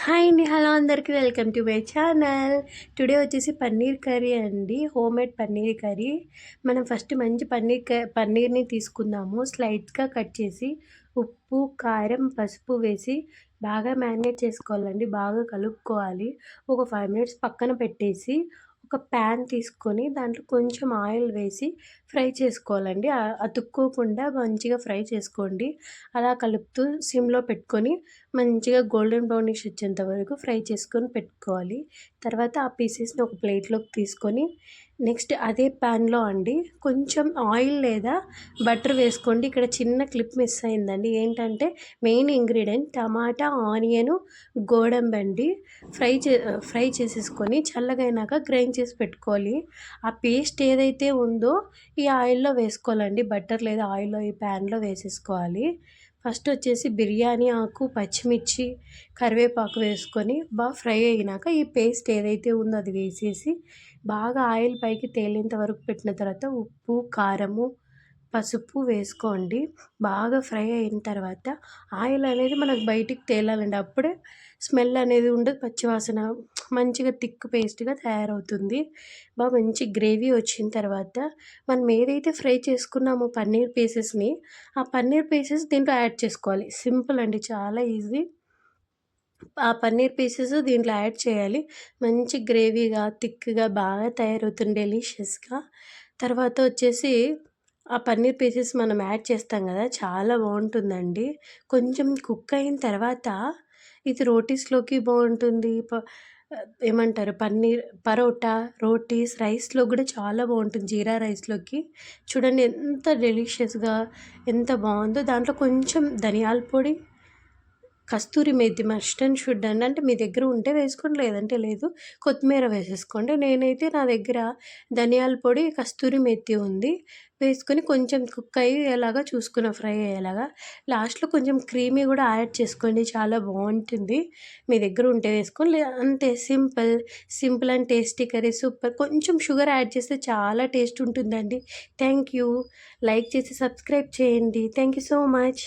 Hi అండి. Hello అందరికీ welcome to my channel. Today వచ్చేసి పన్నీర్ కర్రీ అండి. Homemade paneer curry. మనం ఫస్ట్ మంచి పన్నీర్‌ని తీసుకుందాము. స్లైడ్స్‌గా కట్ చేసి ఉప్పు, కారం, పసుపు వేసి బాగా మ్యారినేట్ చేసుకోవాలండి. బాగా కలుపుకోవాలి. ఒక 5 మినిట్స్ పక్కన పెట్టేసి ఒక ప్యాన్ తీసుకొని దాంట్లో కొంచెం ఆయిల్ వేసి ఫ్రై చేసుకోవాలండి. అతుక్కోకుండా మంచిగా ఫ్రై చేసుకోండి. అలా కలుపుతూ సిమ్‌లో పెట్టుకొని మంచిగా గోల్డెన్ బ్రౌనిష్ వచ్చేంత వరకు ఫ్రై చేసుకొని పెట్టుకోవాలి. తర్వాత ఆ పీసెస్‌ని ఒక ప్లేట్‌లోకి తీసుకొని నెక్స్ట్ అదే ప్యాన్‌లో అండి కొంచెం ఆయిల్ లేదా బటర్ వేసుకోండి. ఇక్కడ చిన్న క్లిప్ మిస్ అయిందండి. ఏంటంటే మెయిన్ ఇంగ్రీడియంట్ టమాటా, ఆనియను, గోడంబండి ఫ్రై చేసేసుకొని చల్లగైనాక గ్రైండ్ చేసి పెట్టుకోవాలి. ఆ పేస్ట్ ఏదైతే ఉందో ఈ ఆయిల్‌లో వేసుకోవాలండి. బటర్ లేదా ఆయిల్‌లో ఈ ప్యాన్‌లో వేసేసుకోవాలి. ఫస్ట్ వచ్చేసి బిర్యానీ ఆకు, పచ్చిమిర్చి, కరివేపాకు వేసుకొని బాగా ఫ్రై అయినాక ఈ పేస్ట్ ఏదైతే ఉందో అది వేసేసి బాగా ఆయిల్ పైకి తేలేంత వరకు పెట్టిన తర్వాత ఉప్పు, కారము, పసుపు వేసుకోండి. బాగా ఫ్రై అయిన తర్వాత ఆయిల్ అనేది మనకు బయటికి తేలాలండి. అప్పుడే స్మెల్ అనేది ఉండదు. పచ్చివాసన మంచిగా థిక్ పేస్ట్‌గా తయారవుతుంది. మంచి గ్రేవీ వచ్చిన తర్వాత మనం ఏదైతే ఫ్రై చేసుకున్నామో పన్నీర్ పీసెస్‌ని, ఆ పన్నీర్ పీసెస్ దీంట్లో యాడ్ చేసుకోవాలి. సింపుల్ అండి. చాలా ఈజీ. ఆ పన్నీర్ పీసెస్ దీంట్లో యాడ్ చేయాలి. మంచి గ్రేవీగా, థిక్‌గా బాగా తయారవుతుంది డెలీషియస్‌గా. తర్వాత వచ్చేసి ఆ పన్నీర్ పీసెస్ మనం యాడ్ చేస్తాం కదా! చాలా బావుంటుందండి. కొంచెం కుక్ అయిన తర్వాత ఇది రోటీస్‌లోకి బావుంటుంది. ఏమంటారు పన్నీర్ పరోటా, రోటీస్, రైస్‌లో కూడా చాలా బావుంటుంది. జీరా రైస్‌లోకి. చూడండి ఎంత డెలీషియస్‌గా ఎంత బావుందో. దాంట్లో కొంచెం ధనియాల పొడి, కస్తూరి మేతి మస్ట్ అండ్ షుడ్ అండి. అంటే మీ దగ్గర ఉంటే వేసుకోండి, లేదంటే లేదు. కొత్తిమీర వేసేసుకోండి. నేనైతే నా దగ్గర ధనియాల పొడి, కస్తూరి మేతి ఉంది. వేసుకొని కొంచెం కుక్ అయ్యేలాగా చూసుకున్న ఫ్రై అయ్యేలాగా. లాస్ట్‌లో కొంచెం క్రీమీ కూడా యాడ్ చేసుకోండి. చాలా బావుంటుంది. మీ దగ్గర ఉంటే వేసుకోండి. అంతే simple. Simple and tasty curry super. కొంచెం షుగర్ యాడ్ చేస్తే చాలా టేస్ట్ ఉంటుందండి. Thank you. లైక్ చేసి సబ్స్క్రైబ్ చేయండి. Thank you so much.